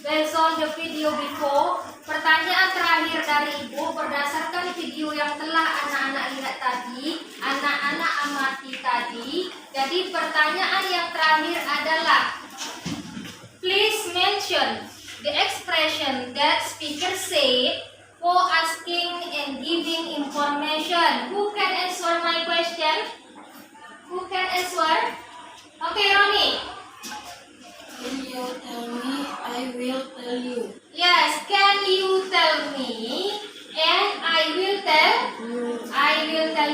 Based on the video before, pertanyaan terakhir dari Ibu berdasarkan video yang telah anak-anak lihat tadi, anak-anak amati tadi. Jadi pertanyaan yang terakhir adalah, please mention the expression that speaker said for asking and giving information. Who can answer my question? Who can answer? Okay, Roni. Can you tell me? I will tell you. Yes, can you tell me? And I will tell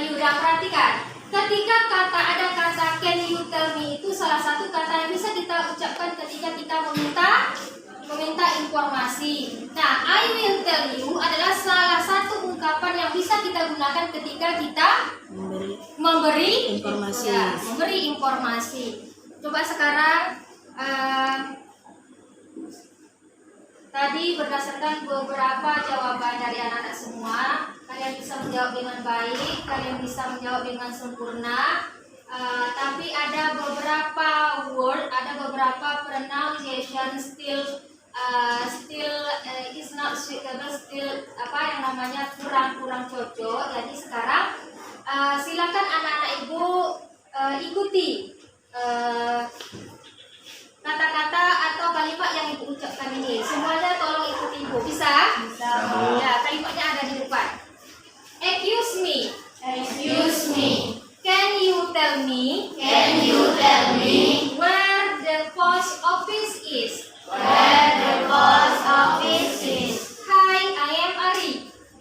you. Dan perhatikan, ketika ada kata can you tell me, itu salah satu kata yang bisa kita ucapkan ketika kita meminta informasi. Nah, I will tell you adalah salah satu ungkapan yang bisa kita gunakan ketika kita memberi informasi. Ya, memberi informasi. Coba sekarang tadi berdasarkan beberapa jawaban dari anak-anak semua, kalian bisa menjawab dengan baik, kalian bisa menjawab dengan sempurna. Tapi ada beberapa word, ada beberapa pronunciation still is not suitable, still yang namanya kurang cocok. Jadi sekarang silakan anak-anak Ibu ikuti kata-kata atau kalimat yang Ibu ucapkan ini. Semuanya tolong ikuti Ibu. Bisa? Bisa. Ya, kalimatnya ada di depan. Excuse me. Excuse me. Can you tell me? Can you tell me Where the post office is? where the post office is? Hi, I am Ari.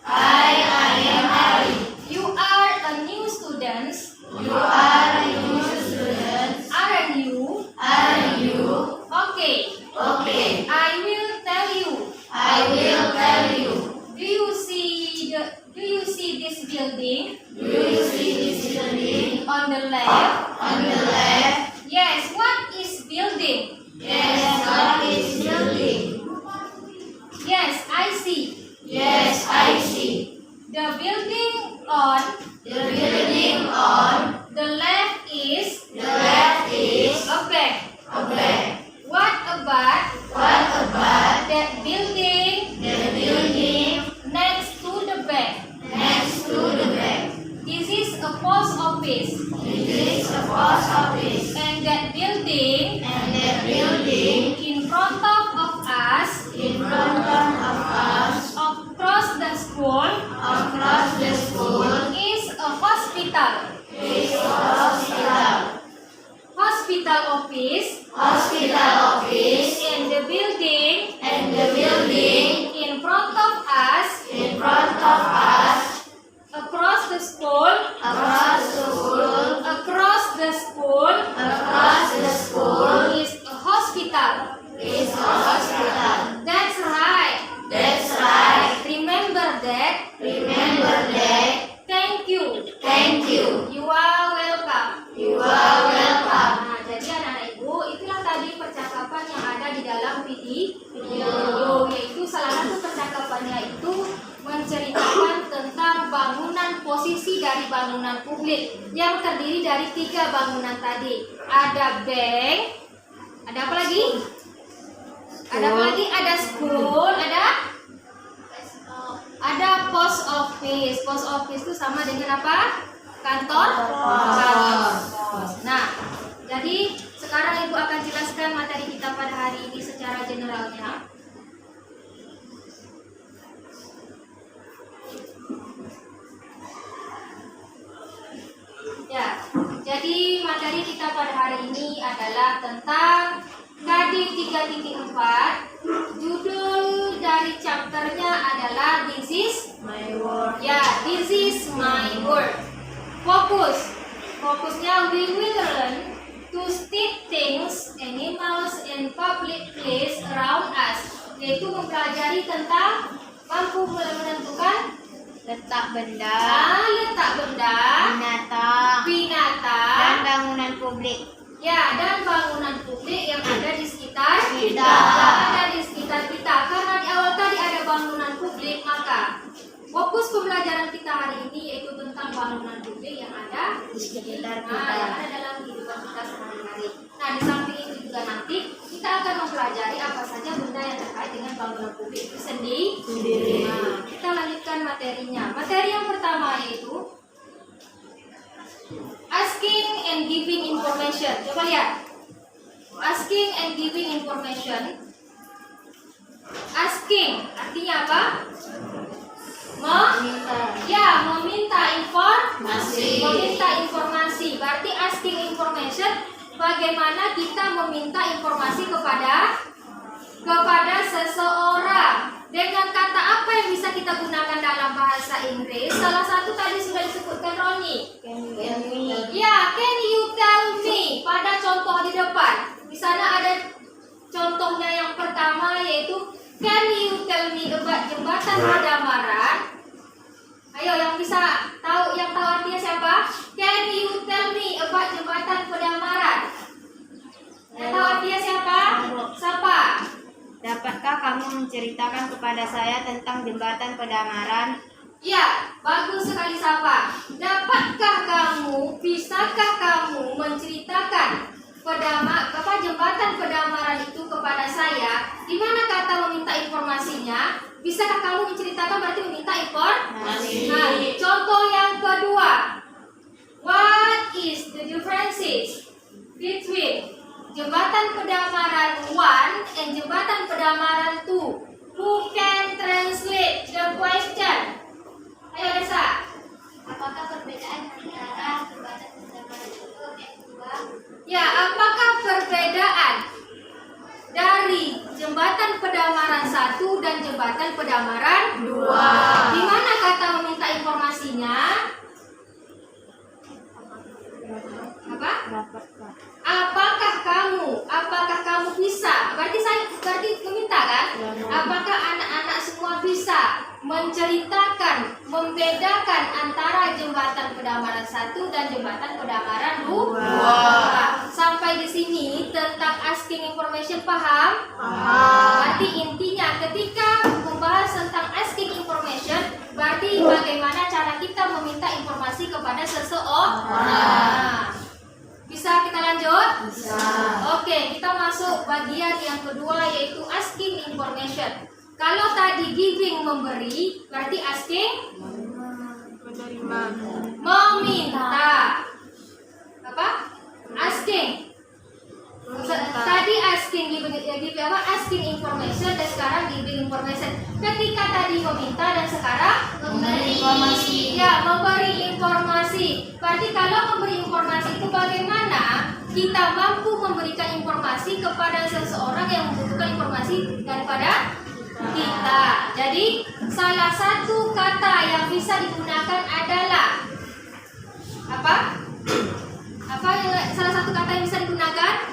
I am Ari. You are a new student. You are a new student. Aren't you? Are you? Okay. Okay. I will tell you. I will tell you. Do you see this building Do you see this building on the left? on the left? Yes. What is building? Yes, what is building? Yes, I see. Yes, I see. The building on The building on the left is the left is a bank. a bank. What about What about that building the building next to the bank? next to the bank? This is a post office. It is a post office. And that building And the building in front of us, in front of us, across the school, across the school, is a hospital. is a hospital. Hospital office. Hospital office. And the building And the building in front of us, in front of us, across the school, across the school, across the school across the school, is a hospital. is a hospital. That's right. That's right. Remember that. Remember that. Thank you. Thank you. You are welcome. You are welcome. Nah, jadi anak-anak Ibu, itulah tadi percakapan yang ada di dalam video, yaitu salah satu percakapannya itu menceritakan tentang bangunan, posisi dari bangunan publik yang terdiri dari 3 bangunan tadi. Ada bank, ada apa lagi? Ada apa lagi? Ada school, ada post office. Post office itu sama dengan apa? Kantor. Nah, jadi sekarang Ibu akan jelaskan materi kita pada hari ini secara generalnya. Ya, jadi materi kita pada hari ini adalah tentang KD 3.4. Judul dari chapternya adalah This is My word. Ya, this is my word. Fokusnya we will learn to state things, animals, and public place around us. Yaitu mempelajari tentang mampu menentukan Letak benda, letak benda, binatang, dan bangunan publik. ya, dan bangunan publik yang ada di sekitar Kita. Ada di sekitar kita. Karena di awal tadi ada bangunan publik, maka fokus pembelajaran kita hari ini yaitu tentang bangunan publik yang ada Di sekitar yang kita. ada dalam kehidupan kita sehari-hari. Nah, di samping itu juga nanti kita akan mempelajari apa saja benda yang terkait bangunan publik itu sendiri. Nah, kita lanjutkan materinya. Materi yang pertama yaitu asking and giving information. Coba lihat. Asking and giving information. Asking artinya apa? Meminta informasi. Berarti asking information, bagaimana kita meminta informasi kepada seseorang. Dengan kata apa yang bisa kita gunakan dalam bahasa Inggris? Salah satu tadi sudah disebutkan Roni. Can you tell me? Pada contoh di depan. Di sana ada contohnya yang pertama yaitu can you tell me about jembatan Pedamaran? Ayo yang tahu artinya siapa? Can you tell me about jembatan Pedamaran? Yang tahu artinya siapa? Siapa? Dapatkah kamu menceritakan kepada saya tentang jembatan Pedamaran? Ya, bagus sekali Sapa. Bisakah kamu menceritakan jembatan Pedamaran itu kepada saya? Di mana kata meminta informasinya? Bisakah kamu menceritakan berarti meminta informasi. Nah, contoh yang kedua. What is the differences between jembatan Pedamaran 1 and jembatan Pedamaran 2? Who can translate the question? Ayo Desa. Apakah perbedaan antara jembatan Pedamaran 1 dan 2? Ya, apakah perbedaan dari jembatan Pedamaran 1 dan jembatan Pedamaran 2? Di mana kata meminta informasinya? Apa? Dapatkah? Apakah kamu bisa? Berarti meminta kan? Apakah anak-anak semua bisa menceritakan, membedakan antara jembatan Pedamaran 1 dan jembatan Pedamaran 2? Sampai di sini tentang asking information paham? Berarti intinya ketika membahas tentang asking information, berarti bagaimana cara kita meminta informasi kepada seseorang. Bisa kita lanjut? Bisa. Oke, kita masuk bagian yang kedua yaitu asking information. Kalau tadi giving memberi, berarti asking meminta. Apa? Asking. Tadi asking asking information dan sekarang giving information. Ketika tadi meminta dan sekarang Memberi informasi. Ya, memberi informasi. Berarti kalau memberi informasi itu bagaimana kita mampu memberikan informasi kepada seseorang yang membutuhkan informasi daripada kita. Jadi salah satu kata yang bisa digunakan adalah apa? Salah satu kata yang bisa digunakan?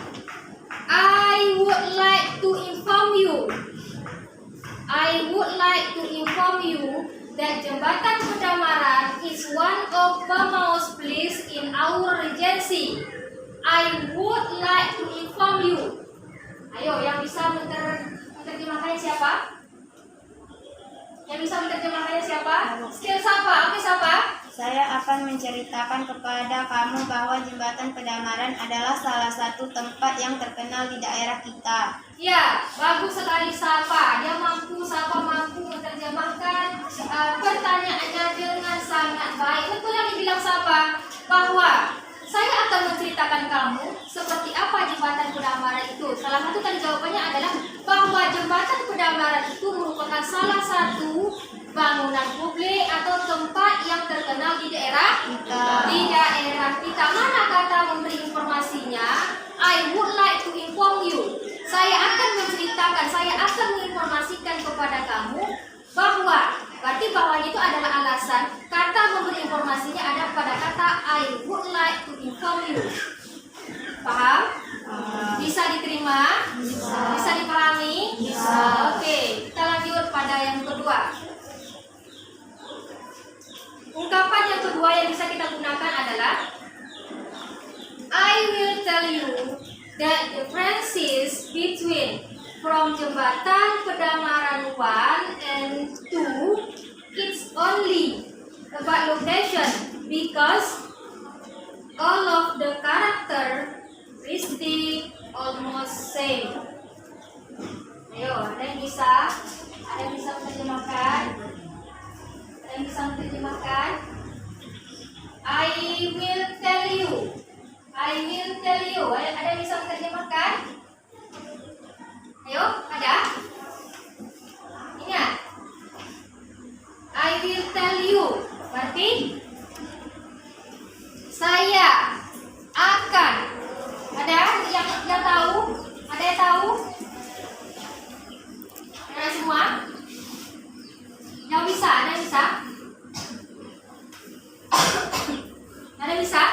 I would like to inform you. I would like to inform you that jembatan Pedamaran is one of the most place in our regency. I would like to inform you. Ayo, yang bisa menerjemahkannya siapa? Yang bisa menerjemahkannya siapa? Skill siapa? Oke, siapa? Saya akan menceritakan kepada kamu bahwa jembatan Pedamaran adalah salah satu tempat yang terkenal di daerah kita. Ya, bagus sekali Sapa. Sapa mampu menerjemahkan pertanyaannya dengan sangat baik. Betul yang dibilang Sapa, bahwa saya akan menceritakan kamu seperti apa jembatan Pedamaran itu. Salah satu tadi jawabannya adalah bahwa jembatan Pedamaran itu merupakan salah satu bangunan publik atau tempat yang terkenal di daerah kita. Mana kata memberi informasinya? I would like to inform you. Saya akan menceritakan, saya akan menginformasikan kepada kamu bahwa, berarti bahwa itu adalah alasan kata memberi informasinya ada pada kata I would like to inform you. Paham? Bisa diterima? Bisa dipahami? Oke, kita lanjut pada yang kedua. Ungkapan yang kedua yang bisa kita gunakan adalah I will tell you that the differences between from jembatan Pedamaran 1 and 2 it's only about location because all of the characteristic almost same. Ayo, ada yang bisa? Ada yang bisa menerjemahkan? Ada yang bisa menerjemahkan? I will tell you. I will tell you. Ada yang bisa menerjemahkan? Ayo, ada? Ingat. I will tell you. Berarti saya akan. Ada yang tahu? Ada yang tahu? Ada semua? Yang bisa? Ada yang bisa? Ada yang bisa?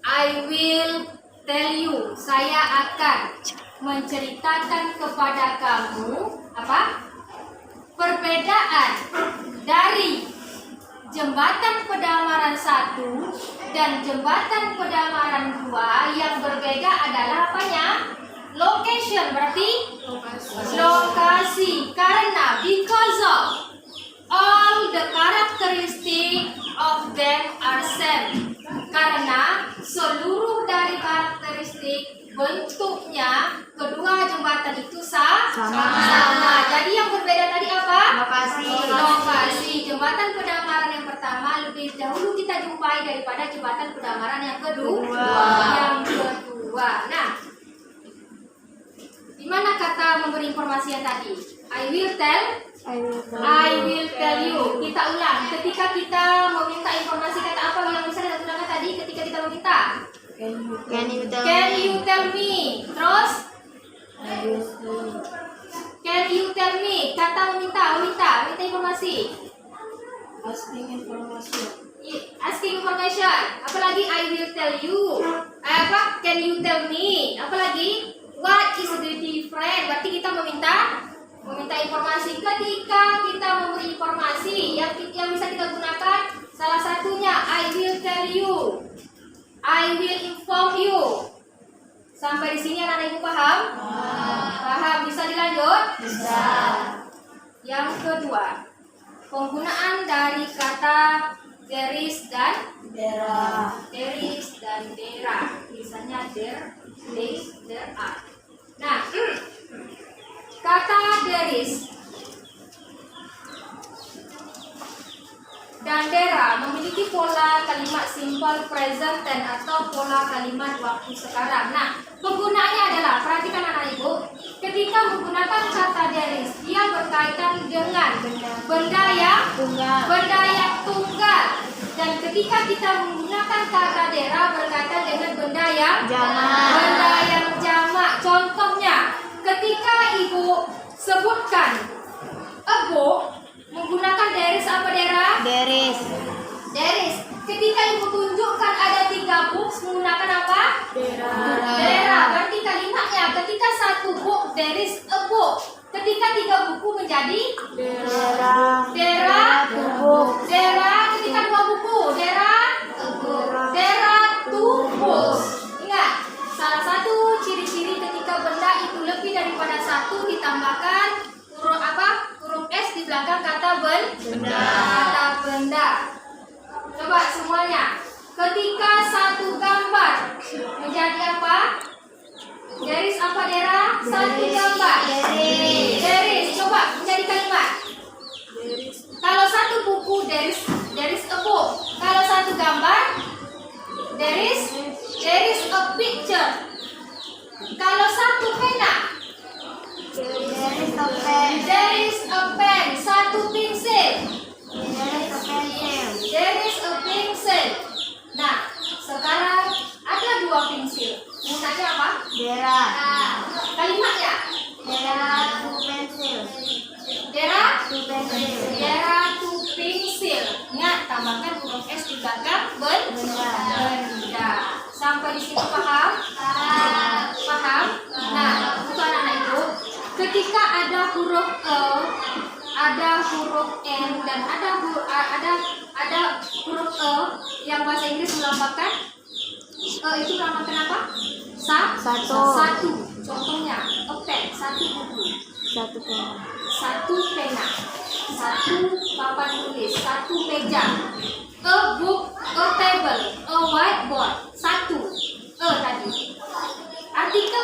I will tell you. Saya akan menceritakan kepada kamu apa? Perbedaan dari jembatan Pedamaran 1 dan jembatan Pedamaran 2 yang berbeda adalah apanya? Location, berarti lokasi. Karena because of all the characteristic of them are same. Karena seluruh dari karakteristik bentuknya kedua jembatan itu sama. Jadi yang berbeda tadi apa? Lokasi. Jembatan Pedamaran yang pertama lebih dahulu kita jumpai daripada jembatan Pedamaran yang kedua. Nah, di mana kata memberi informasi yang tadi? I will tell you. Kita ulang. Ketika kita meminta informasi, kata apa yang bisa kita gunakan tadi ketika kita meminta? Can you tell me? Terus? Can you tell me? Kata meminta informasi. Asking information. Apalagi I will tell you. Apa? Can you tell me? Apalagi? What is the difference? Berarti kita meminta informasi. Ketika kita memberi informasi yang bisa kita gunakan, salah satunya I will tell you, I will inform you. Sampai di sini anak-anak ibu paham? Paham. Bisa dilanjut? Bisa. Yang kedua, penggunaan dari kata there is dan there is dan there. Misalnya there is, there are. Nah, kata there is dan there memiliki pola kalimat simple present tense atau pola kalimat waktu sekarang. Nah, penggunaannya adalah, perhatikan anak ibu, ketika menggunakan kata there is, dia berkaitan dengan benda yang tunggal. Dan ketika kita menggunakan kata there berkaitan dengan benda yang jamak. Contohnya, ketika ibu sebutkan a book, menggunakan there is apa there is. Ketika ibu tunjukkan ada 3 books, menggunakan apa? There. Berarti kalimatnya ketika satu book there is a book. Ketika 3 buku menjadi there. Ketika 2 buku there are 2 books. Ingat, salah satu ciri-ciri ketika benda itu lebih daripada 1 ditambahkan huruf S di belakang kata benda. Coba semuanya. Ketika satu gambar menjadi apa? There is apa Dera? Satu gambar. There is. Coba menjadi kalimat. Kalau satu buku there is a book. Kalau satu gambar there is a picture. Kalau satu pena there is a pen. Satu pensil there is a pencil. Nah, sekarang ada 2 pensil. Gunanya apa? Kalimatnya there are 2 pencil. Ingat, tambahkan huruf S di belakang benda. Sampai di sini paham? Paham? Nah, untuk anak-anak ibu, ketika ada huruf E, ada huruf N dan ada huruf E yang bahasa Inggris melambangkan itu melambangkan apa? Satu. Contohnya a pen, satu buku, satu pena, satu papan tulis, satu meja. A book, a table, a whiteboard, satu. Tadi. Artikel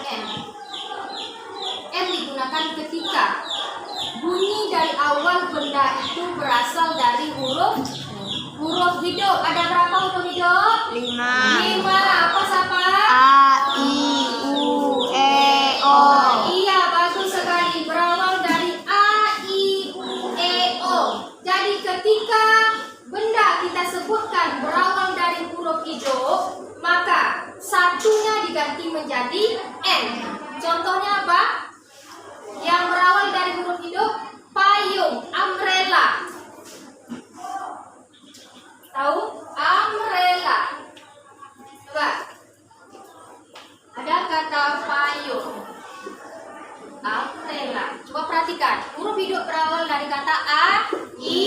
N. N digunakan ketika bunyi dari awal benda itu berasal dari huruf hidup. Ada berapa huruf hidup? 5. 5. Apa siapa? A, I, U, E, O. Iya, bagus sekali. Berawal dari A, I, U, E, O. Jadi ketika benda kita sebutkan berawal dari huruf hidup, maka satunya diganti menjadi N. Contohnya apa? Yang berawal dari huruf hidup, payung, umbrella. Tahu? Umbrella. Coba. Ada kata payung. Umbrella. Coba perhatikan. Huruf hidup berawal dari kata A, I,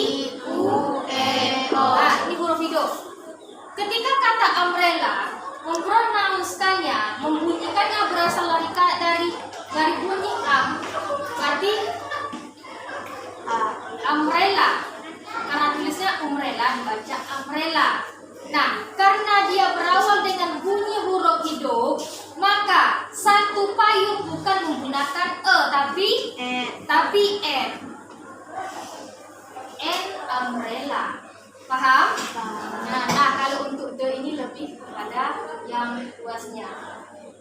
U, E, O. Nah, ini huruf hidup. Ketika kata umbrella mempronouncekannya, membunyikannya berasal dari bunyi berarti umbrella. Karena tulisnya umbrella dibaca umbrella. Nah, karena dia berawal dengan bunyi huruf hidup, maka satu payung bukan menggunakan E tapi N. N umbrella. Paham? Nah, kalau untuk the ini lebih kepada yang luasnya.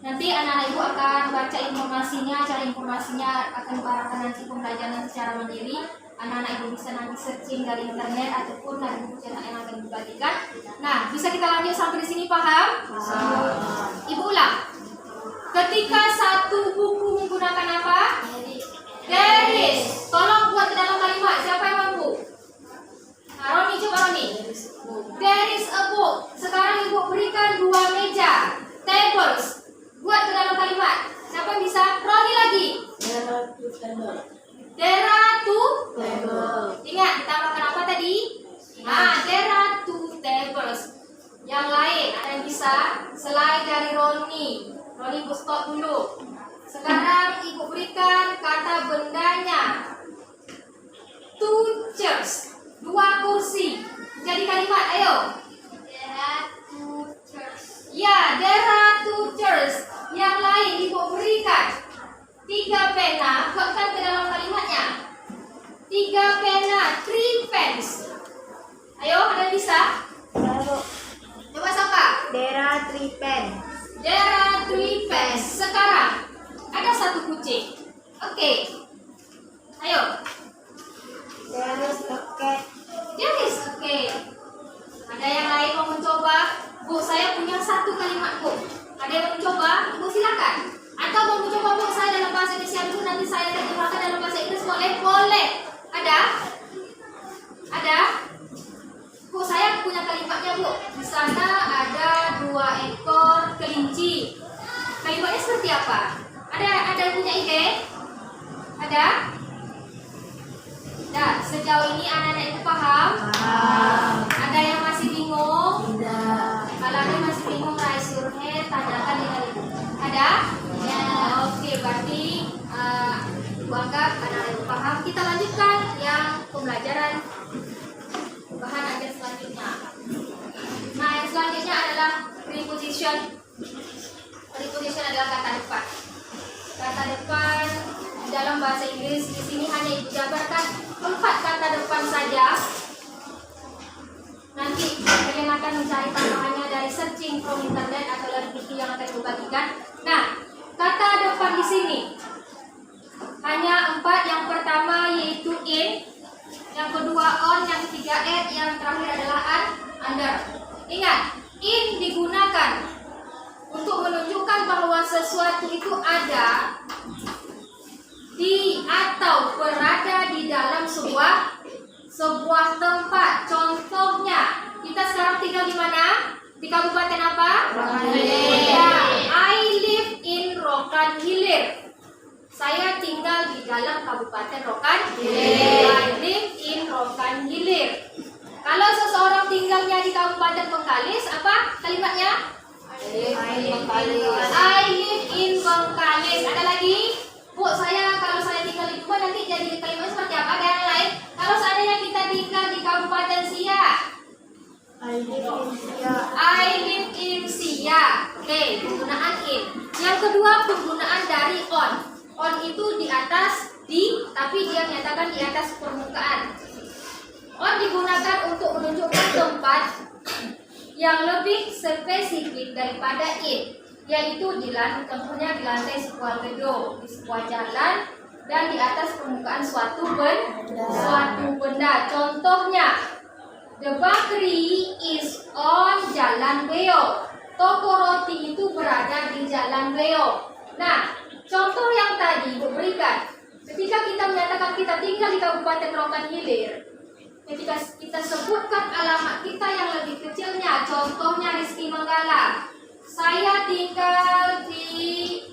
Nanti anak-anak ibu akan baca informasinya, cara informasinya akan diarahkan nanti pembelajaran secara mandiri. Anak-anak ibu bisa nanti searching dari internet ataupun dari buku cetak yang akan dibagikan. Nah, bisa kita lanjut sampai di sini, paham? Ibu ulang. Ketika satu buku menggunakan apa? Garis. Tolong buat ke dalam kalimat. Siapa yang mampu? Nah, Roni, coba Roni. There is a book. Sekarang ibu berikan 2 meja. Tables. Buat ke dalam kalimat. Siapa yang bisa? Roni lagi. There are 2 tables. Ingat, kita makan apa tadi? There are 2 tables. Yang lain, ada yang bisa? Selain dari Roni. Roni, ibu stop dulu. Sekarang ibu berikan kata bendanya. 2 chairs. 2 kursi. Jadi kalimat, ayo. There are 2 chairs. Ya, there are 2 chairs. Yang lain ibu berikan 3 pena. Buatkan ke dalam kalimatnya. 3 pena, 3 pens. Ayo, ada yang bisa? Coba siapa? Dera, 3 pen. There are 3 pens. Sekarang ada 1 kucing. Oke. Ayo. There is a cat. Yes, oke. Ada yang lain mau mencoba? Bu, saya punya 1 kalimat, Bu. Ada yang mau mencoba? Bu, silakan. Atau mau mencoba, Bu, saya dalam bahasa Indonesia dulu, nanti saya terjemahkan dalam bahasa Inggris, boleh? Boleh. Ada? Ada? Bu, saya punya kalimatnya, Bu. Di sana ada 2 ekor kelinci. Kalimatnya seperti apa? Ada yang punya ide? Ada? Nah, sejauh ini anak-anak itu paham? Ada yang masih bingung? Kalau ada yang masih bingung, raise your hand, tanyakan dengan ibu. Ada? Ya. Oke, berarti ibu anggap anak-anak itu paham. Kita lanjutkan yang pembelajaran bahan ajar selanjutnya. Nah, yang selanjutnya adalah preposition. Preposition adalah kata depan. Kata depan dalam bahasa Inggris di sini hanya ibu jabarkan 4 kata depan saja. Nanti kalian akan mencari tambahannya dari searching from internet atau dari buku yang akan dibagikan. Nah, kata depan di sini hanya 4. Yang pertama yaitu in, yang kedua on, yang ketiga at, yang terakhir adalah under. Ingat, in digunakan untuk menunjukkan bahwa sesuatu itu ada di atau berada di dalam sebuah tempat. Contohnya, kita sekarang tinggal di mana? Di kabupaten apa? Ya, I live in Rokan Hilir. Saya tinggal di dalam kabupaten Rokan Hilir. I live in Rokan Hilir. Kalau seseorang tinggalnya di kabupaten Bengkalis, apa kalimatnya? I live in Bengkalis. Ada lagi? Bu, kalau saya tinggal di rumah nanti jadi kalimat seperti apa? Ada yang lain? Kalau seandainya kita tinggal di Kabupaten Siak, I live in Siak. Oke, penggunaan in. Yang kedua, penggunaan On itu di atas tapi dia menyatakan di atas permukaan. On digunakan untuk menunjukkan tempat yang lebih spesifik daripada it, yaitu contohnya di lantai sebuah gedung, di sebuah jalan, dan di atas permukaan suatu benda. Contohnya, the bakery is on Jalan Beo. Toko roti itu berada di Jalan Beo. Nah, contoh yang tadi diberikan ketika kita menyatakan kita tinggal di Kabupaten Rokan Hilir. Ketika kita sebutkan alamat kita yang lebih kecilnya, contohnya Rizky Manggala. Saya tinggal di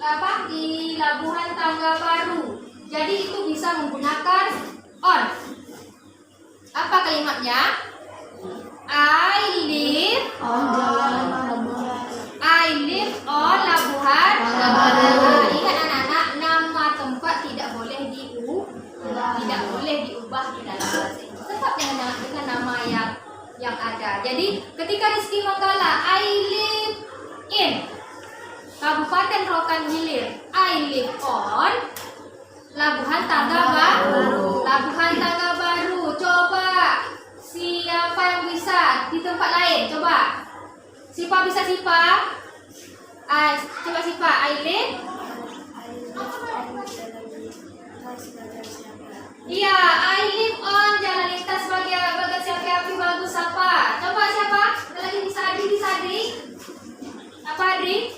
Labuhan Tangga Baru. Jadi itu bisa menggunakan on. Apa kalimatnya? I live on Labuhan. Ingat anak-anak, nama tempat tidak boleh diubah di dalam bahasa Inggris. Tetap dengan nama yang ada. Jadi ketika Rizky Manggala, I live in Kabupaten Rokan Hilir. I live on Labuhan Tangga Baru. Labuhan Tangga Baru. Coba siapa yang bisa di tempat lain? Coba. Siapa bisa Sipa? Coba Sipa. I live. Iya, I live on Jalan Lintas Bagat Siapi Api Bagus apa? Coba siapa? Ada lagi bisa Adri. Apa Adri?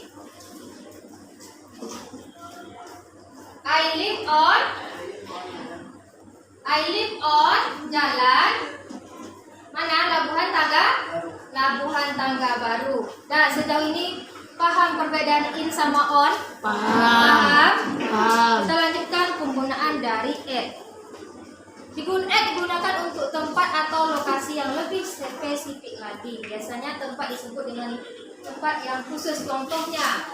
I live on Jalan mana? Labuhan Tangga Baru. Nah, sejauh ini paham perbedaan in sama on? Paham. Kita lanjutkan penggunaan dari at. Digunakan untuk tempat atau lokasi yang lebih spesifik lagi. Biasanya tempat disebut dengan tempat yang khusus. Contohnya,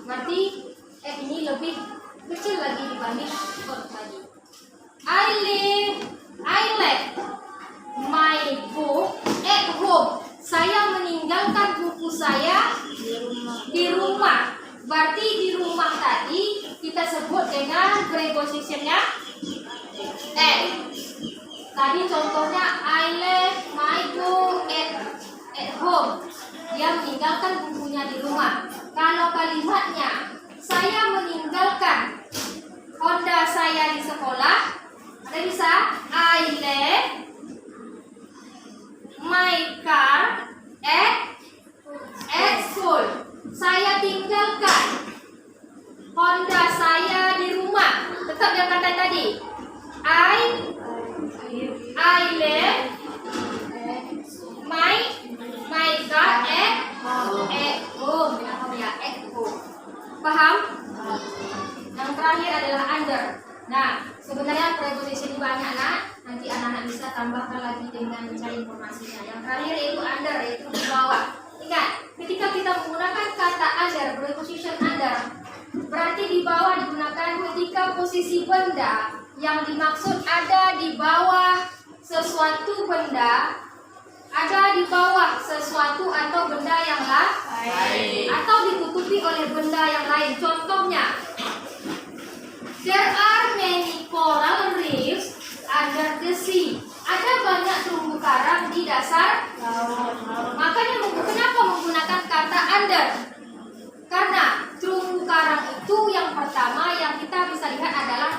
berarti at ini lebih kecil lagi dibanding on tadi. I left my book at home. Saya meninggalkan buku saya di rumah. Berarti di rumah tadi kita sebut dengan prepositionnya at. Tadi contohnya I left my book at home. Dia meninggalkan bukunya di rumah. Kalau kalimatnya saya meninggalkan Honda saya di sekolah, ada bisa I left my car at school. Saya tinggalkan Honda saya di rumah. Tetap dengan kata tadi. I left my car at home. At home. Paham? Yang terakhir adalah under. Nah, sebenarnya preposition banyak nanti anak-anak bisa tambahkan lagi dengan mencari informasinya. Yang terakhir yaitu under, yaitu di bawah. Ingat, ketika kita menggunakan kata under, preposition under, berarti di bawah digunakan ketika posisi benda yang dimaksud ada di bawah sesuatu benda, ada di bawah sesuatu atau benda yang lain, atau ditutupi oleh benda yang lain. Contohnya, there are many coral reefs under the sea. Ada banyak terumbu karang di dasar laut. Makanya kenapa menggunakan kata under? Karena terumbu karang itu yang pertama yang kita bisa lihat adalah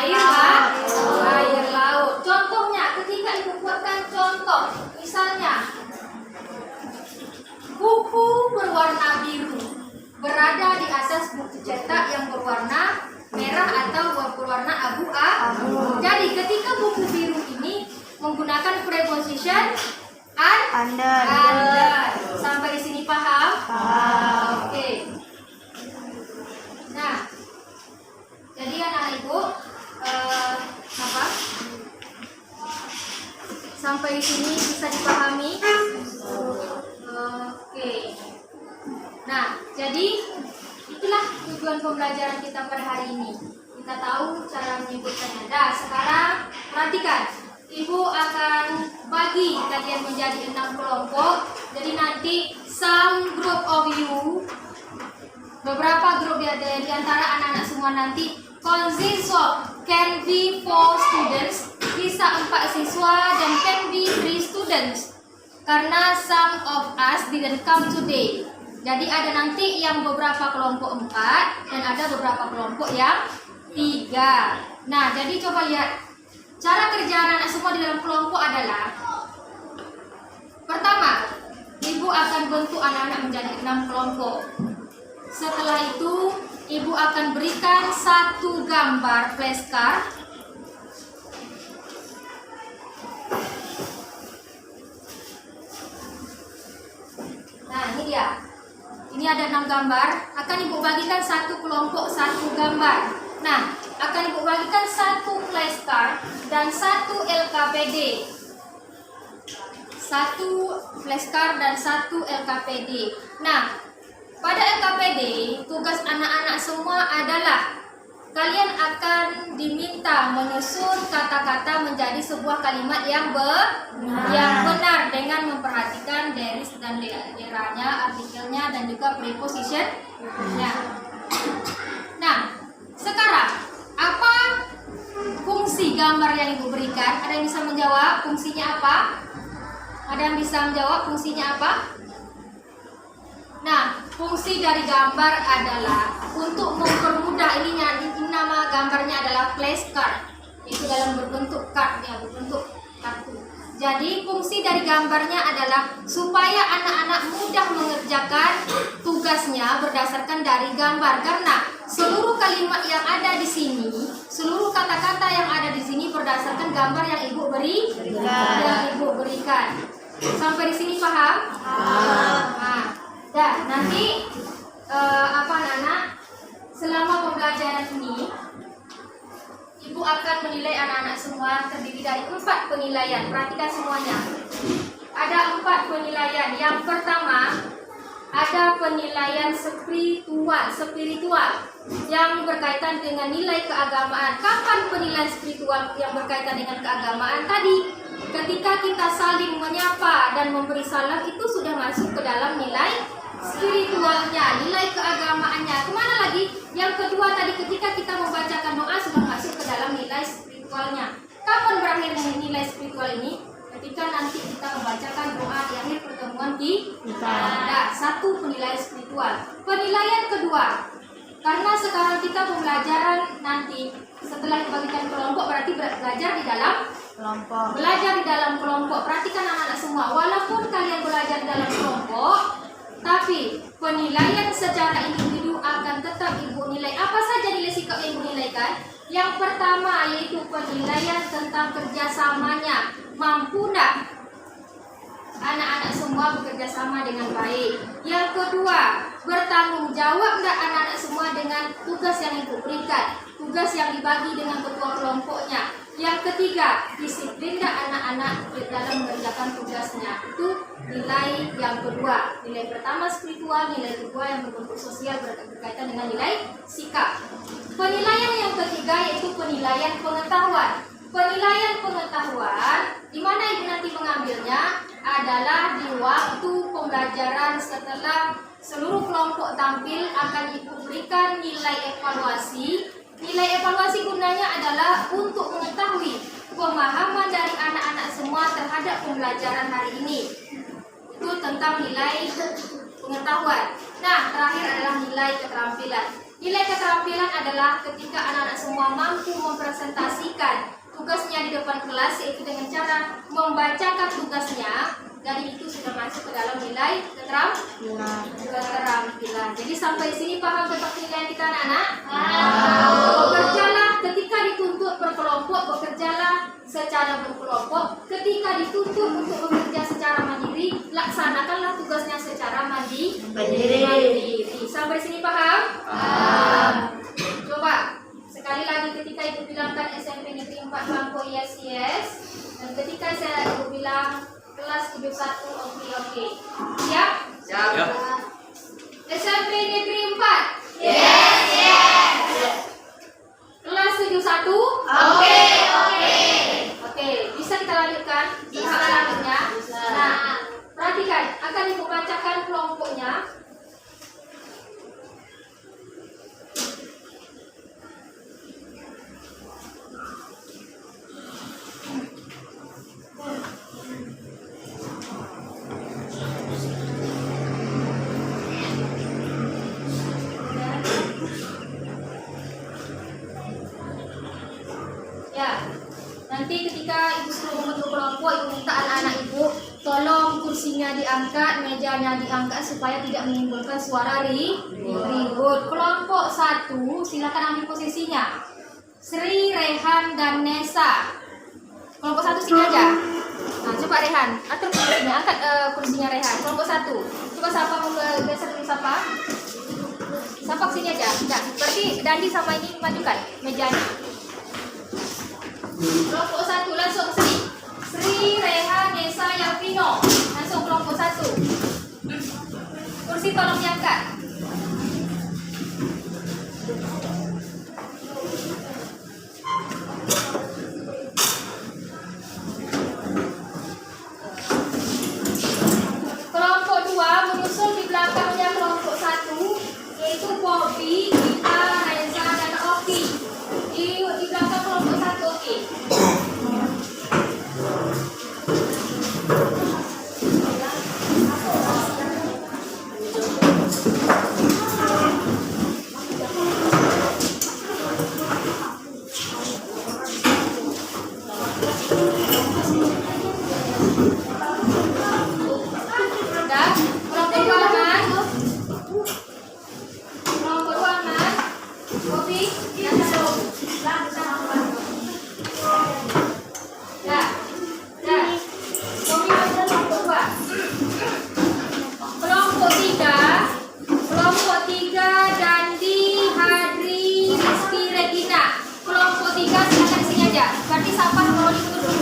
air laut. Contohnya, ketika ibu buatkan contoh, misalnya buku berwarna biru berada di atas buku cetak yang berwarna merah atau berwarna abu-abu. Jadi ketika buku biru ini menggunakan preposition under. Sampai di sini paham? Oke. Nah, jadi anak ibu sampai di sini bisa dipahami? Oke. Nah, jadi itulah tujuan pembelajaran kita pada hari ini. Kita tahu cara menyebutkannya. Nah, sekarang perhatikan. Ibu akan bagi kalian menjadi 6 kelompok. Jadi nanti some group of you, beberapa grup di antara anak-anak semua semua nanti consists of can be 4 students, bisa 4 siswa dan can be 3 students. Karena some of us didn't come today. Jadi ada nanti yang beberapa kelompok 4 dan ada beberapa kelompok yang 3. Nah, jadi coba lihat cara kerja anak-anak semua di dalam kelompok adalah: pertama, ibu akan bentuk anak-anak menjadi 6 kelompok. Setelah itu, ibu akan berikan 1 gambar flashcard. Nah, ini dia. Ini ada 6 gambar. Akan ibu bagikan 1 kelompok 1 gambar. Nah, akan ibu bagikan 1 flashcard dan 1 LKPD. 1 flashcard dan 1 LKPD. Nah, pada LKPD, tugas anak-anak semua adalah kalian akan diminta menyusun kata-kata menjadi sebuah kalimat yang benar dengan memperhatikan deris dan leranya, artikelnya, dan juga prepositionnya. Nah, sekarang apa fungsi gambar yang ibu berikan? Ada yang bisa menjawab fungsinya apa? Ada yang bisa menjawab fungsinya apa? Nah, fungsi dari gambar adalah untuk mempermudah ini nama gambarnya adalah flashcard. Itu dalam berbentuk card ya, berbentuk kartu. Jadi fungsi dari gambarnya adalah supaya anak-anak mudah mengerjakan tugasnya berdasarkan dari gambar. Karena seluruh kalimat yang ada di sini, seluruh kata-kata yang ada di sini berdasarkan gambar yang ibu berikan. Sampai di sini paham? Nah, dan nanti anak-anak selama pembelajaran ini ibu akan menilai anak-anak semua terdiri dari 4 penilaian. Perhatikan semuanya. Ada 4 penilaian. Yang pertama ada penilaian spiritual yang berkaitan dengan nilai keagamaan. Kapan penilaian spiritual yang berkaitan dengan keagamaan? Tadi ketika kita saling menyapa dan memberi salam, itu sudah masuk ke dalam nilai spiritualnya, nilai keagamaannya. Kemana lagi? Yang kedua tadi ketika kita membacakan doa sudah masuk ke dalam nilai spiritualnya. Kapan berakhir nilai spiritual ini? Ketika nanti kita membacakan doa di akhir pertemuan kita. Ada 1 penilaian spiritual. Penilaian kedua, karena sekarang kita pembelajaran nanti setelah dibagikan kelompok berarti belajar di dalam kelompok. Belajar di dalam kelompok. Perhatikan anak-anak semua, walaupun kalian belajar di dalam kelompok, tapi penilaian secara individu akan tetap ibu nilai. Apa saja nilai sikap yang ibu nilaikan? Yang pertama yaitu penilaian tentang kerjasamanya. Mampu tak anak-anak semua bekerja sama dengan baik? Yang kedua, bertanggung jawab tak anak-anak semua dengan tugas yang ibu berikan, tugas yang dibagi dengan ketua kelompoknya? Yang ketiga, disiplin tak anak-anak dalam mengerjakan tugasnya? Itu nilai yang kedua. Nilai pertama spiritual, nilai kedua yang berbentuk sosial berkaitan dengan nilai sikap. Penilaian yang ketiga yaitu penilaian pengetahuan. Penilaian pengetahuan, di mana ibu nanti mengambilnya adalah di waktu pembelajaran setelah seluruh kelompok tampil akan ibu berikan nilai evaluasi. Nilai evaluasi gunanya adalah untuk mengetahui pemahaman dari anak-anak semua terhadap pembelajaran hari ini. Itu tentang nilai pengetahuan. Nah, terakhir adalah nilai keterampilan. Nilai keterampilan adalah ketika anak-anak semua mampu mempresentasikan tugasnya di depan kelas, yaitu dengan cara membacakan tugasnya. Jadi itu sudah masuk ke dalam nilai keterampilan. Jadi sampai sini paham tentang penilaian kita anak-anak? Bekerjalah ketika dituntut berkelompok, bekerjalah secara berkelompok. Ketika dituntut untuk bekerja secara mandiri, laksanakanlah tugasnya secara mandiri. Sampai sini paham? Coba sekali lagi ketika ibu bilangkan SMP Negeri 4 Bangko yes. Dan ketika ibu bilang kelas 71 oke. Siap? Siap. SMP Negeri 4. Yes. Kelas 71? Oke, bisa kita lanjutkan? Bisa lanjutnya? Nah, perhatikan, akan ibu bacakan kelompoknya. Ya. Nanti ketika ibu suruh membentuk kelompok, ibu minta anak-anak ibu tolong kursinya diangkat, mejanya diangkat supaya tidak menimbulkan suara ribut. Kelompok 1, silakan ambil posisinya. Sri, Rehan, dan Nesa. Kelompok 1 sini aja. Nah, coba Rehan, atur kursinya, angkat kursinya Rehan. Kelompok 1. Coba siapa mau geser dulu siapa? Siapa sini aja. Nah, berarti Dandi sama ini majukan mejanya. Kelompok 1 langsung Sri, Rehan, Nesa, Yavino. Langsung kelompok 1. Kursi tolong diangkat. Kelompok 2 menyusul di belakangnya kelompok 1, yaitu Bobby, Gita, Reza, dan Oki. Di belakang kelompok 1, Oki. Dan kelompok 2 aman. Kelompok 2 aman. Bobby, langsung. Ya. Ya. Bobby masuk kelompok 2. Kelompok 3 Dandi, Hadri, Rizky, Regina. Kelompok 3 silakan sini aja. Berarti siapa mau ditutup?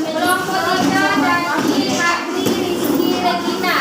Kelompok 3 Dandi, Hadri, Rizky, Regina.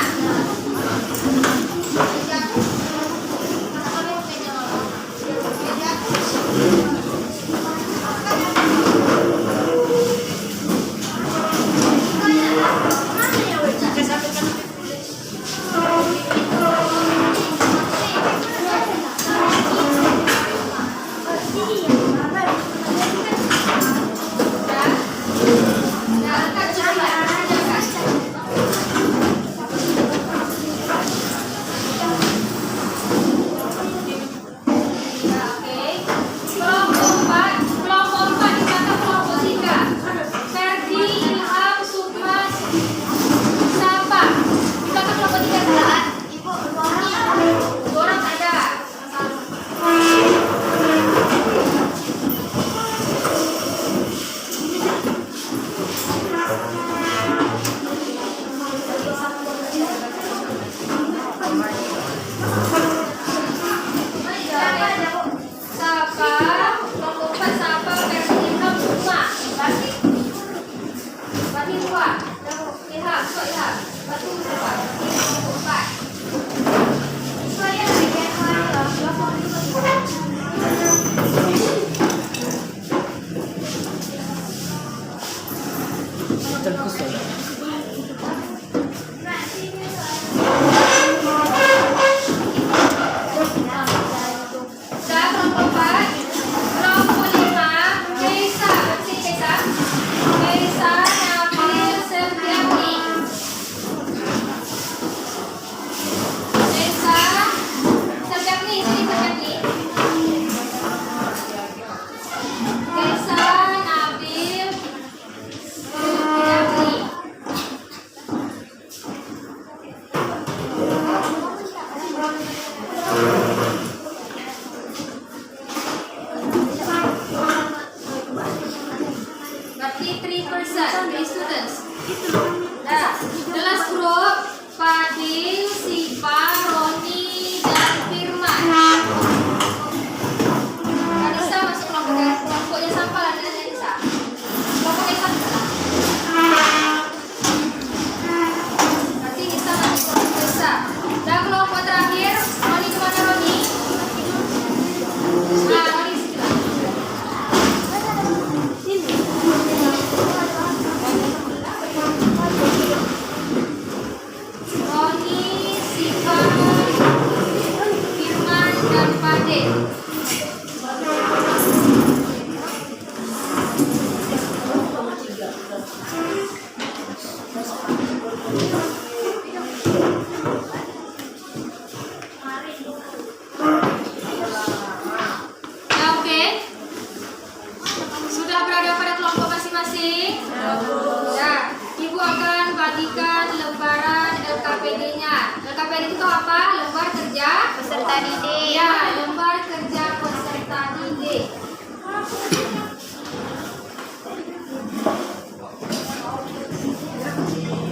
LKPD-nya. LKPD itu apa? Lembar kerja Peserta didik. ya, lembar kerja peserta didik.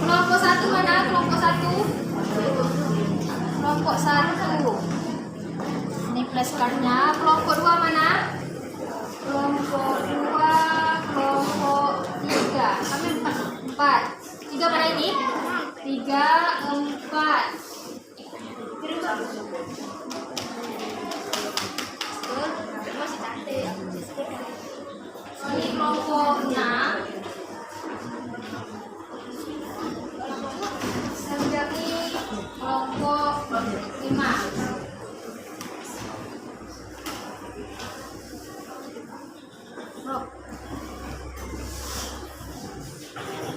Kelompok 1 mana? Kelompok 1. Kelompok 1. Ini flashcardnya. Kelompok 2 mana? Kelompok 2, kelompok 3. Kami 4. 3 mana ini? 3, 4. Ini kelompok 6. Jadi kelompok 5.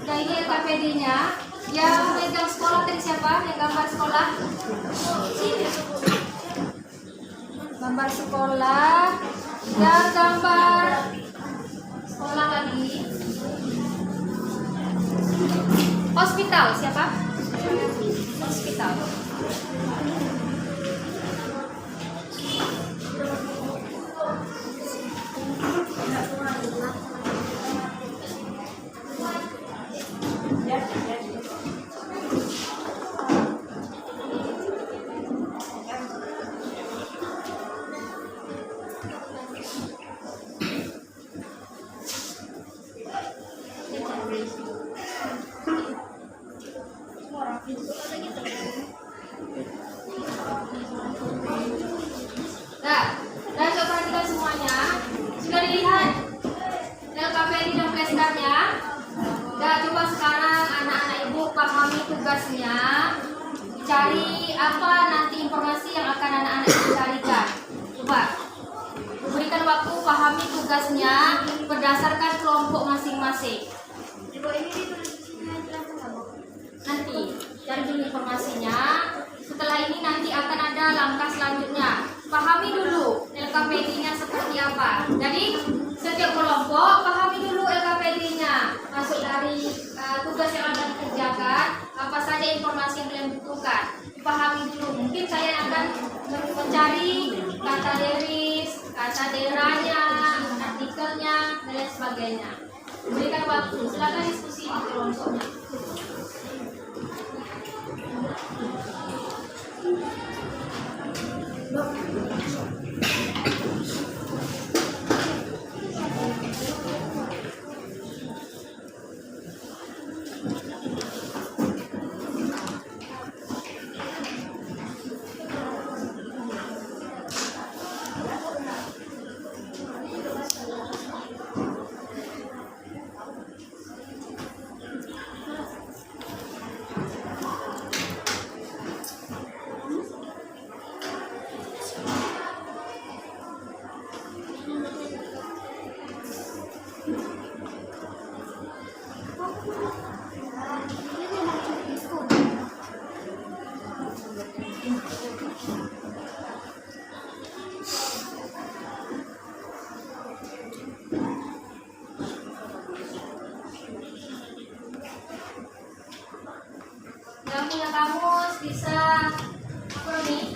Nah ini LKPD-nya. Yang megang sekolah tadi siapa? Yang gambar sekolah? Gambar sekolah. Yang gambar sekolah tadi. Hospital siapa? Hospital. Nah, coba perhatikan semuanya. Sudah dilihat LKPD dan flashcardnya? Nah, coba sekarang anak-anak ibu pahami tugasnya. Cari apa nanti informasi yang akan anak-anak ibu carikan. Coba berikan waktu pahami tugasnya berdasarkan kelompok masing-masing. Nanti cari dulu informasinya. Setelah ini nanti akan ada langkah selanjutnya. Pahami dulu LKPD-nya seperti apa. Jadi setiap kelompok pahami dulu LKPD-nya. Masuk dari tugas yang akan dikerjakan, apa saja informasi yang kalian butuhkan. Pahami dulu. Mungkin saya akan mencari kata deris, kata daerahnya, artikelnya, dan lain sebagainya. Berikan waktu. Silakan diskusi di kelompoknya. Yang punya kamus bisa apa nih?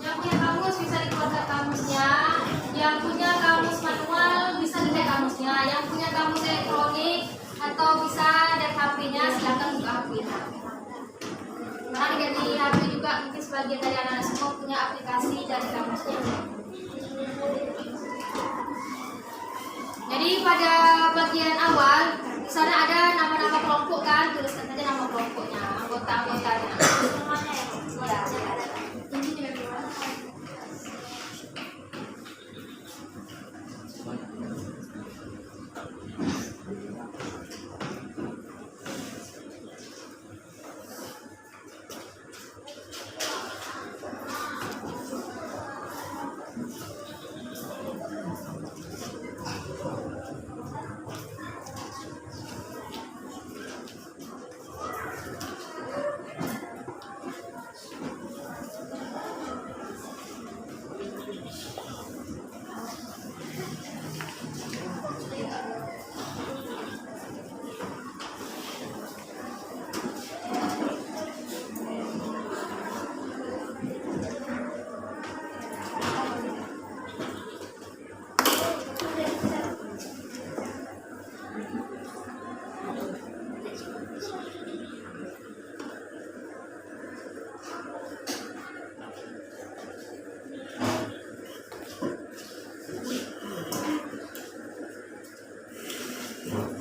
Yang punya kamus bisa dikeluarkan kamusnya. Yang punya kamus manual bisa dilihat kamusnya. Yang punya kamus elektronik atau bisa dari HP-nya silakan buka HP-nya. Karena di HP juga mungkin sebagian dari anak-anak semua punya aplikasi dari kamusnya. Jadi pada bagian awal di sana ada nama-nama kelompok kan, tuliskan saja nama kelompoknya, anggota-anggotanya. Ya. Buat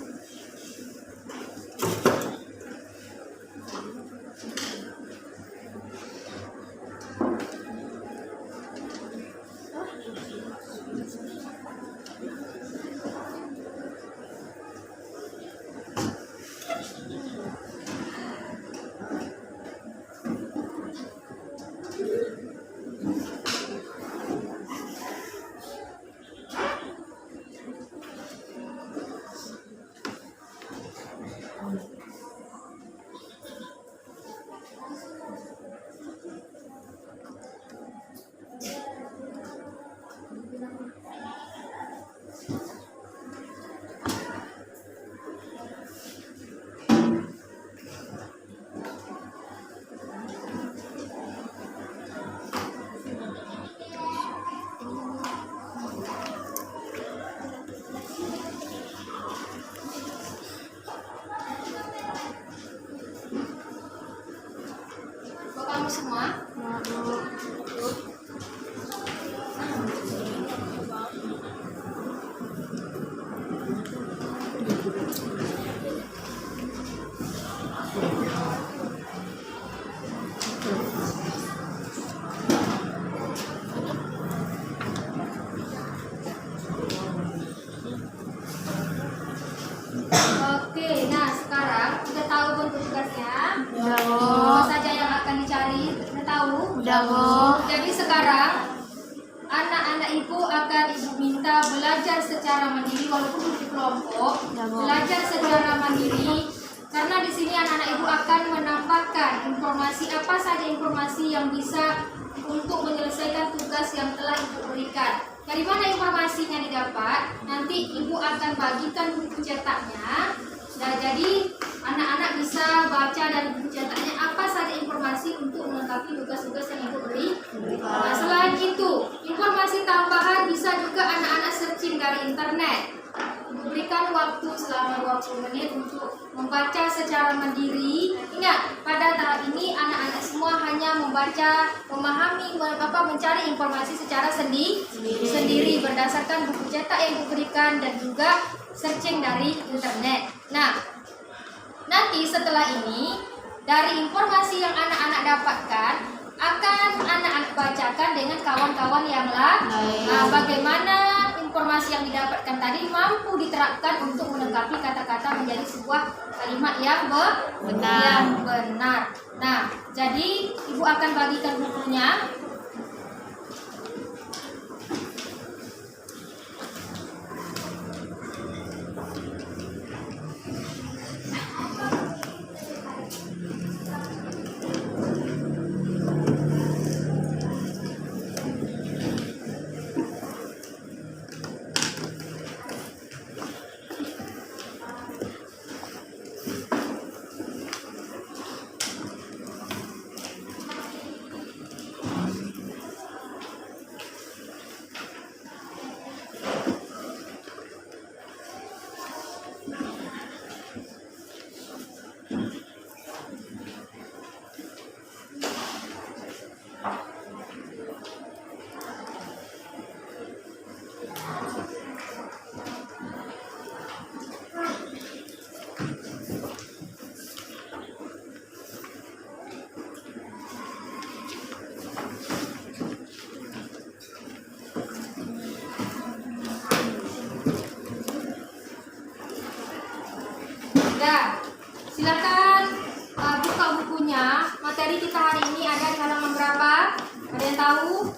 kamu semua. Oke, nah sekarang udah tahu bentuk tugasnya. Apa saja yang akan dicari? Udah tahu? Udah, Bu. Jadi sekarang anak-anak ibu akan ibu minta belajar secara mandiri walaupun di kelompok. Ya, Bu. Belajar secara mandiri karena di sini anak-anak ibu akan menambahkan informasi apa saja informasi yang bisa untuk menyelesaikan tugas yang telah ibu berikan. Dari mana informasinya didapat? Nanti ibu akan bagikan buku cetaknya. Nah, jadi anak-anak bisa baca dari buku cetaknya apa saja informasi untuk melengkapi tugas-tugas yang ibu beri. Nah, selain itu, informasi tambahan bisa juga anak-anak searching dari internet. Ibu berikan waktu selama 20 menit untuk membaca secara mandiri. Ingat, pada tahap ini anak-anak semua hanya membaca, memahami, mencari informasi secara sendiri berdasarkan buku cetak yang diberikan dan juga searching dari internet. Nah, nanti setelah ini dari informasi yang anak-anak dapatkan akan anak-anak bacakan dengan kawan-kawan yang lain. Nah, bagaimana informasi yang didapatkan tadi mampu diterapkan untuk melengkapi kata-kata menjadi sebuah kalimat yang benar. Nah, jadi ibu akan bagikan bukunya. Ya, silakan buka bukunya. Materi kita hari ini ada di halaman berapa? Ada yang tahu?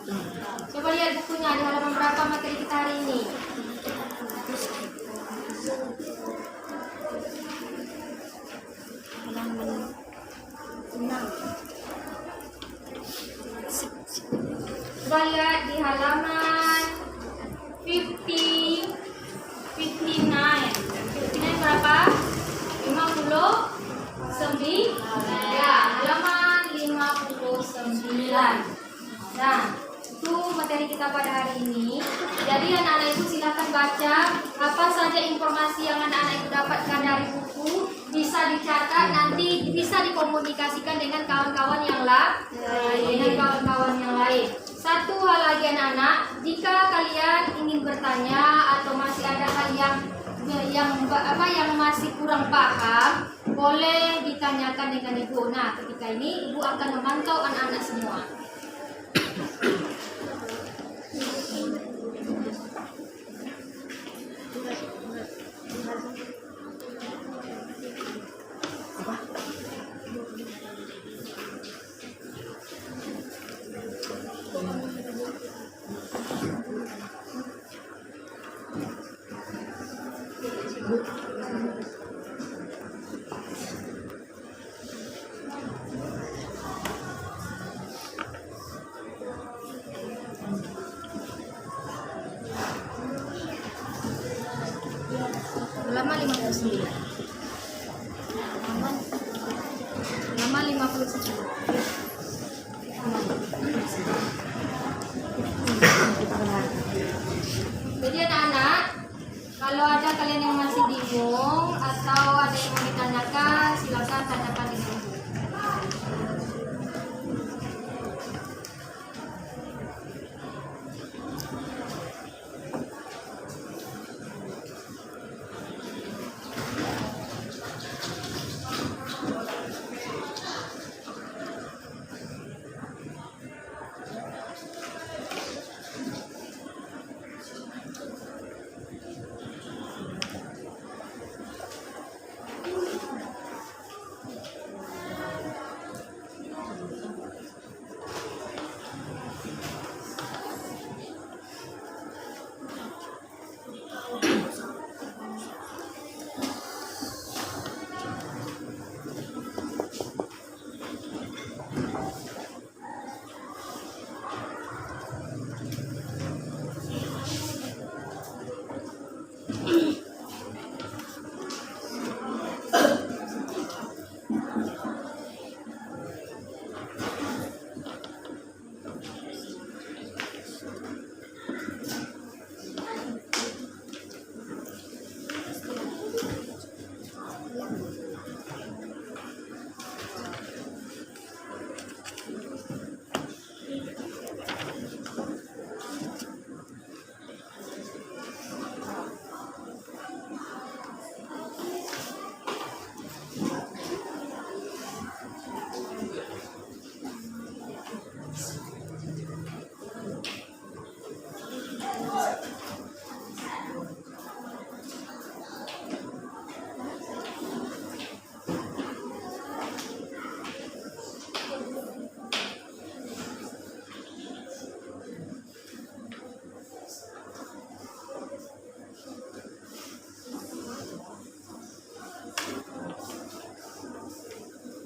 Coba lihat bukunya di halaman berapa materi kita hari ini. Coba lihat di halaman 59. 59 berapa? 59. Ya, halaman 59. Nah, itu materi kita pada hari ini. Jadi anak-anak ibu silahkan baca apa saja informasi yang anak-anak ibu dapatkan dari buku, bisa dicatat, nanti bisa dikomunikasikan dengan kawan-kawan yang lain. Satu hal lagi anak-anak, jika kalian ingin bertanya atau masih ada hal yang yang masih kurang paham boleh ditanyakan dengan ibu. Nah, ketika ini ibu akan memantau anak-anak semua. Halaman 59. Halaman 59. Jadi anak-anak, kalau ada kalian yang masih bingung atau ada yang mau ditanyakan, silakan tanyakan dengan ibu.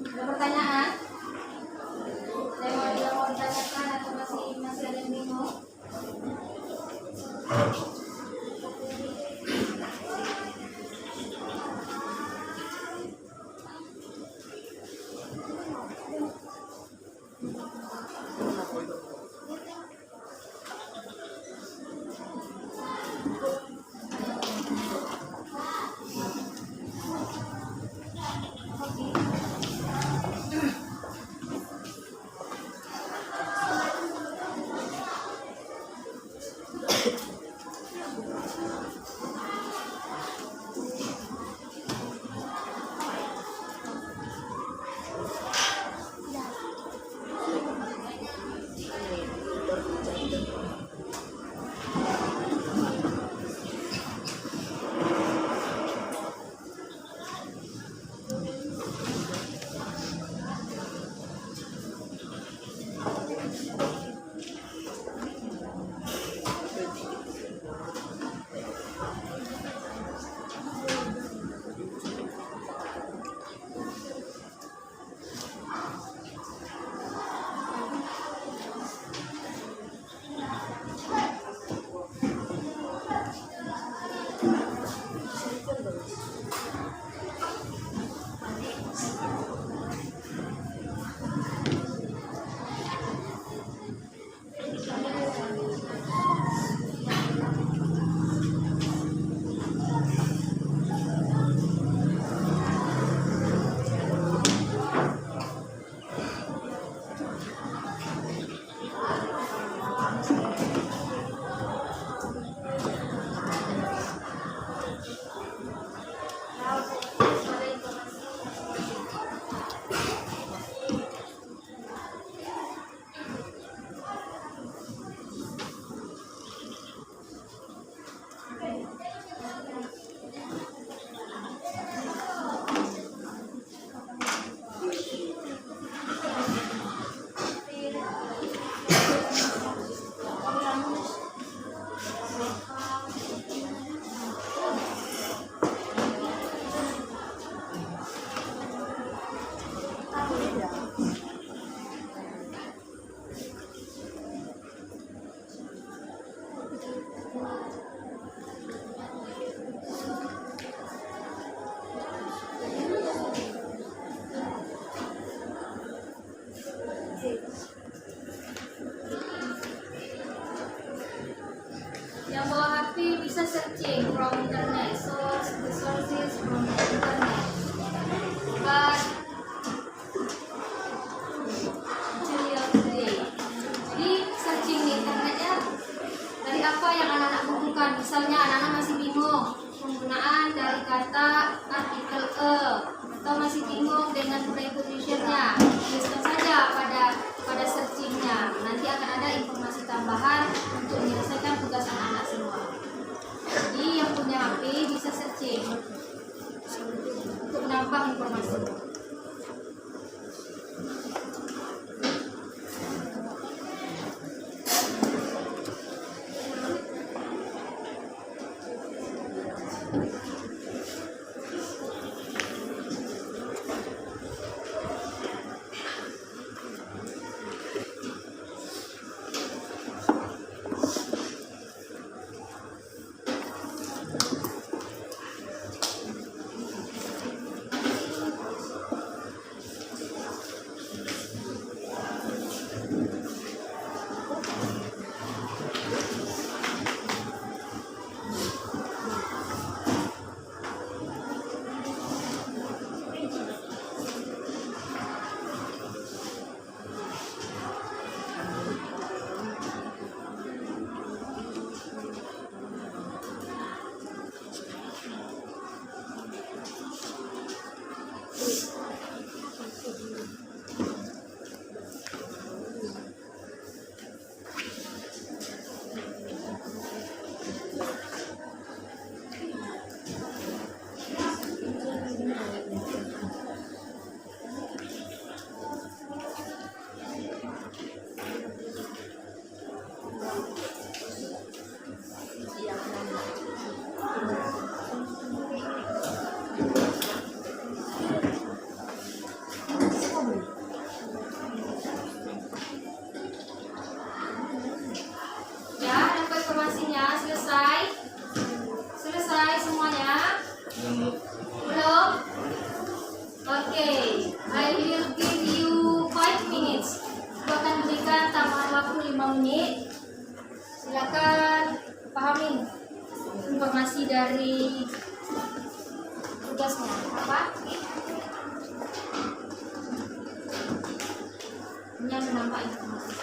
Ada pertanyaan? Ada yang mau ditanyakan atau masih ada yang bingung? searching from internet. Source the sources from the internet. But material today. Jadi searching di internet ya. Dari apa yang anak-anak butuhkan? Misalnya anak-anak masih bingung penggunaan dari kata artikel atau masih bingung dengan prepositionnya, tuliskan saja pada searchingnya. Nanti akan ada informasi tambahan untuk menyelesaikan tugas anak-anak semua. Jadi yang punya HP bisa searching untuk menambah informasi. Selesai semuanya? Belum? Oke, I will give you 5 minutes. Aku akan berikan tambahan waktu 5 menit. Silakan pahamin informasi dari tugasnya. Apa? Ini yang menambah informasi.